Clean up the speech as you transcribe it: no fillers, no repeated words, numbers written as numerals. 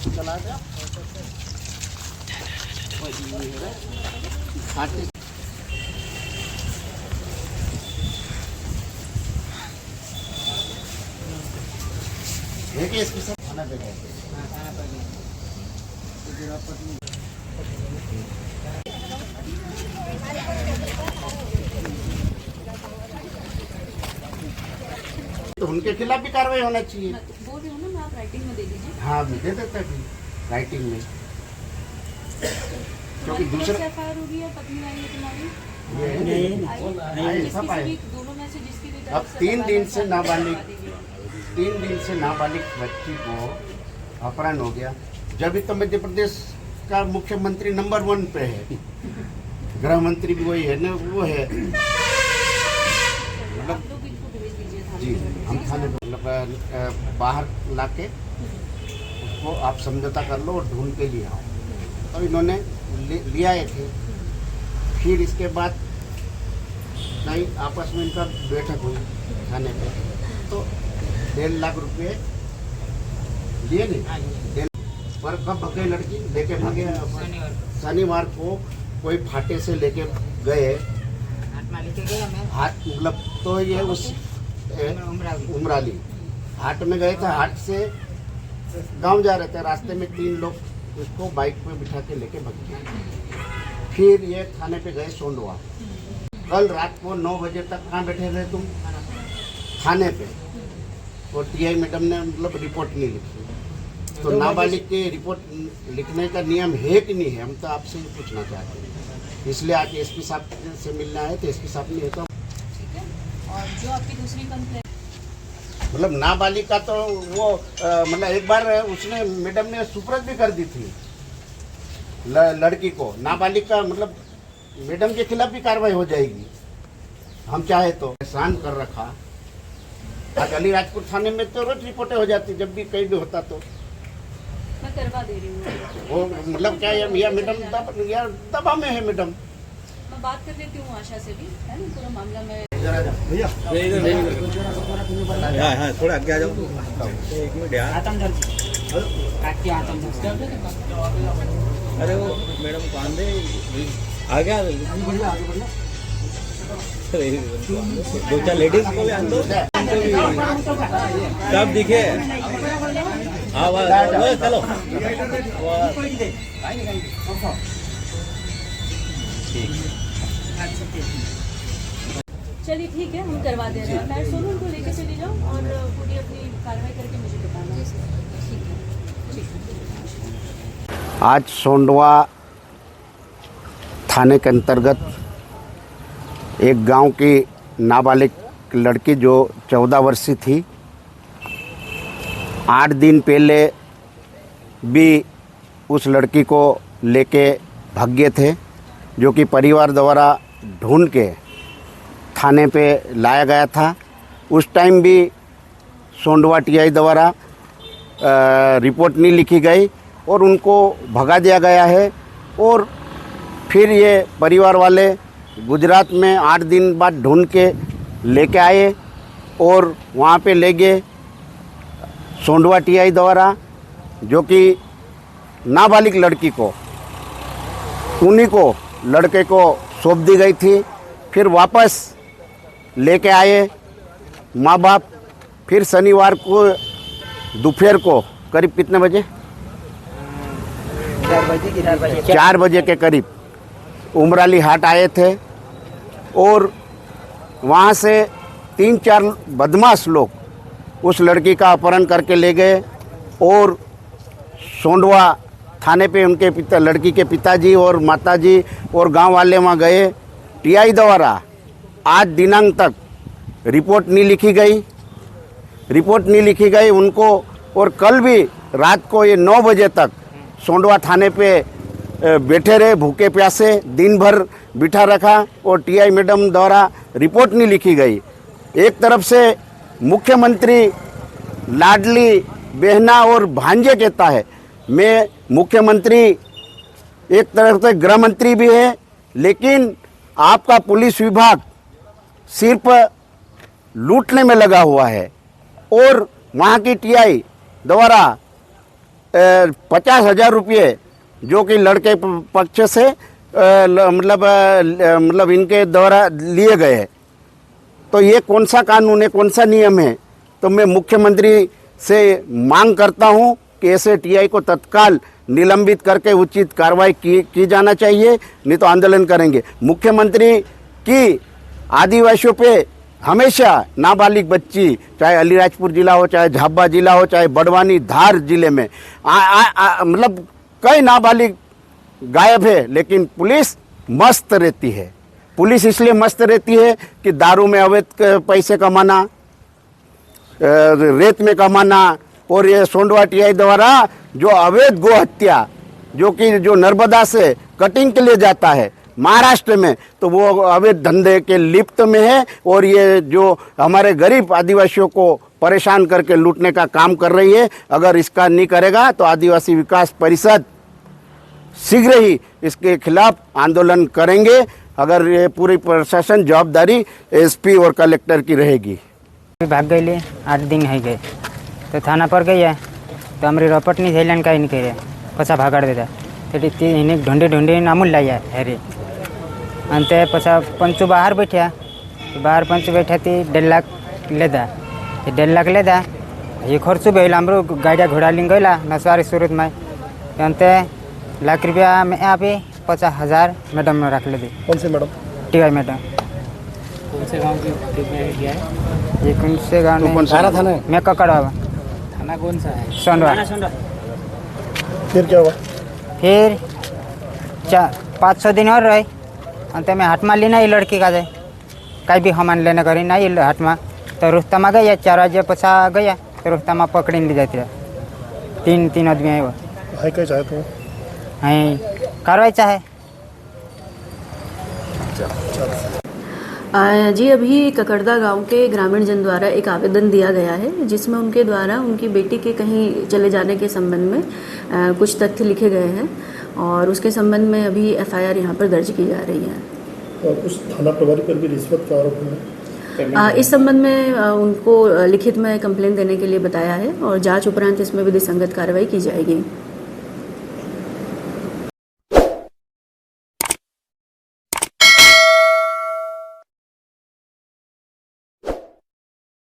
चला गया देखिए इसके साथ खाना पे गए तो उनके खिलाफ भी कार्रवाई होना चाहिए। बोल रही हूँ ना मैं, आप राइटिंग में दे दीजिए। हाँ दे देता है राइटिंग में, क्योंकि दूसरा एफआईआर हो गई है, पत्नी आई है तुम्हारी, सब आए। दोनों में से जिसकी भी अब 3 दिन से नाबालिग बच्ची को अपहरण हो गया, जब भी तो मध्य प्रदेश का मुख्यमंत्री नंबर 1 पे है, गृह मंत्री भी वही है ना, वो है मतलब जी। हम थाने मतलब बाहर लाके उसको आप समझौता कर लो और ढूंढ के लिए आओ, तो इन्होंने ले आए थे। फिर इसके बाद नहीं आपस में इनका बैठक हुई थाने पे, तो 1.5 लाख रुपए लिए नहीं। पर कब भगे लड़की लेके भागे? शनिवार को कोई फाटे से लेके गए हाट, मतलब तो ये उस उमराली हाट में गए थे। हाट से गांव जा रहे थे, रास्ते में 3 लोग उसको बाइक पे बिठा के लेके भाग गए। फिर ये थाने पे गए सोंडवा। कल रात को 9 बजे तक कहाँ बैठे रहे तुम? थाने पे। और टीआई मैडम ने मतलब रिपोर्ट नहीं लिखी। तो नाबालिग के रिपोर्ट लिखने का नियम है कि नहीं है, हम तो आपसे ही पूछना चाहते हैं। इसलिए आज एसपी साहब से मिलना है, तो एसपी साहब नहीं है तो ठीक है। और जो आपकी दूसरी कंप्लेंट मतलब नाबालिग का तो वो मतलब एक बार उसने मैडम ने सुपुर्द भी कर दी थी लड़की को। नाबालिग का मतलब मैडम के खिलाफ भी कार्रवाई हो जाएगी हम चाहे तो। शांत कर रखा। आज अलीराजपुर थाने में तो रोज रिपोर्टें हो जाती, जब भी कहीं भी होता तो मैं करवा दे रही हूँ। वो मतलब क्या है मैडम दबा में है मैडम। मैं बात कर लेती हूँ आशा से भी, है ना, पूरा मामला में। भैया हाँ थोड़ा आगे आ जाओ, 1 मिनट यार। अरे वो मैडम कान दे आ गया, 2-4 लेडीज को भी आंदो सब दिखे। हाँ चलो चलिए ठीक है, हम करवा दे रहे हैं। मैं सोनू को लेके चली जाऊँ और पूरी अपनी कार्रवाई करके मुझे बताना। ठीक है, ठीक है। आज सोंडवा थाने के अंतर्गत एक गांव की नाबालिग लड़की जो 14 वर्षीय थी, 8 दिन पहले भी उस लड़की को लेके भाग गए थे, जो कि परिवार द्वारा ढूंढ के थाने पे लाया गया था। उस टाइम भी सोंडवा टीआई द्वारा रिपोर्ट नहीं लिखी गई और उनको भगा दिया गया है। और फिर ये परिवार वाले गुजरात में 8 दिन बाद ढूंढ के लेके आए और वहाँ पे ले गए सोंडवा टीआई द्वारा, जो कि नाबालिग लड़की को उन्हीं को लड़के को सौंप दी गई थी। फिर वापस लेके आए माँ बाप। फिर शनिवार को दोपहर को करीब कितने बजे? 4 बजे के करीब उमराली हाट आए थे और वहाँ से 3-4 बदमाश लोग उस लड़की का अपहरण करके ले गए और सोंडवा थाने पे उनके लड़की के पिताजी और माताजी और गांव वाले वहाँ गए। टीआई द्वारा आज दिनांक तक रिपोर्ट नहीं लिखी गई उनको। और कल भी रात को ये 9 बजे तक सोंडवा थाने पे बैठे रहे, भूखे प्यासे दिन भर बिठा रखा और टीआई मैडम द्वारा रिपोर्ट नहीं लिखी गई। एक तरफ से मुख्यमंत्री लाडली बहना और भांजे कहता है, मैं मुख्यमंत्री एक तरफ से गृह मंत्री भी है, लेकिन आपका पुलिस विभाग सिर्फ लूटने में लगा हुआ है। और वहाँ की टीआई द्वारा 50,000 रुपये जो कि लड़के पक्ष से मतलब इनके द्वारा लिए गए। तो ये कौन सा कानून है, कौन सा नियम है? तो मैं मुख्यमंत्री से मांग करता हूं कि ऐसे टीआई को तत्काल निलंबित करके उचित कार्रवाई की जाना चाहिए, नहीं तो आंदोलन करेंगे। मुख्यमंत्री की आदिवासियों पे हमेशा नाबालिग बच्ची, चाहे अलीराजपुर जिला हो, चाहे झाबा जिला हो, चाहे बड़वानी धार जिले में मतलब कई नाबालिग गायब है, लेकिन पुलिस मस्त रहती है। पुलिस इसलिए मस्त रहती है कि दारू में अवैध पैसे कमाना, रेत में कमाना, और ये सोंडवा टीआई द्वारा जो अवैध गो हत्या जो नर्मदा से कटिंग के लिए जाता है महाराष्ट्र में, तो वो अवैध धंधे के लिप्त में है। और ये जो हमारे गरीब आदिवासियों को परेशान करके लूटने का काम कर रही है। अगर इसका नहीं करेगा तो आदिवासी विकास परिषद शीघ्र ही इसके खिलाफ आंदोलन करेंगे। अगर ये पूरी प्रशासन जवाबदारी एसपी और कलेक्टर की रहेगी। भाग गए 8 दिन है गए तो थाना पर गई है तो हमारी रपट नहीं थैलन कहीं नहीं करे पछा भागाड़ देता तो ढूंढी ढूंढी नामुल लाया हेरी अंत पछा पंचू बाहर बैठा तो बाहर पंचू बैठा थी 1.5 लाख लेदा 1.5 लाख लेदा ये खर्चू भी हमारो गाड़िया घोड़ा लिंग गईला नसवारी सूरत में तो अंत ₹1 लाख में यहाँ पे 50,000 मैडम में रख ले दी। कौन से मैडम? TI madam. कौन से गाँव की है ये? कौन से गाँव में? सारा थाना है? मैं ककड़ बाबा। थाना कौन सा है? सोंडवा। फिर क्या हुआ? फिर 5-6 दिन और रहे अंत में हाथ में लेना ये लड़की का जाए कहीं भी सामान लेने करी ना ये हाथ में तो रुस्तमा गया 4 बजे पछा गया तो रुस्तमा पकड़ी ली जाती है। 3 आदमी है वो हाई क्या चाहे तो कार्रवाई चाहे। जी अभी ककड़दा गांव के ग्रामीण जन द्वारा एक आवेदन दिया गया है जिसमें उनके द्वारा उनकी बेटी के कहीं चले जाने के संबंध में कुछ तथ्य लिखे गए हैं और उसके संबंध में अभी एफआईआर यहाँ पर दर्ज की जा रही है। और उस थाना प्रभारी पर भी रिश्वत का आरोप है। इस संबंध में उनको लिखित में कंप्लेन देने के लिए बताया है और जांच उपरांत इसमें विधिसंगत कार्रवाई की जाएगी।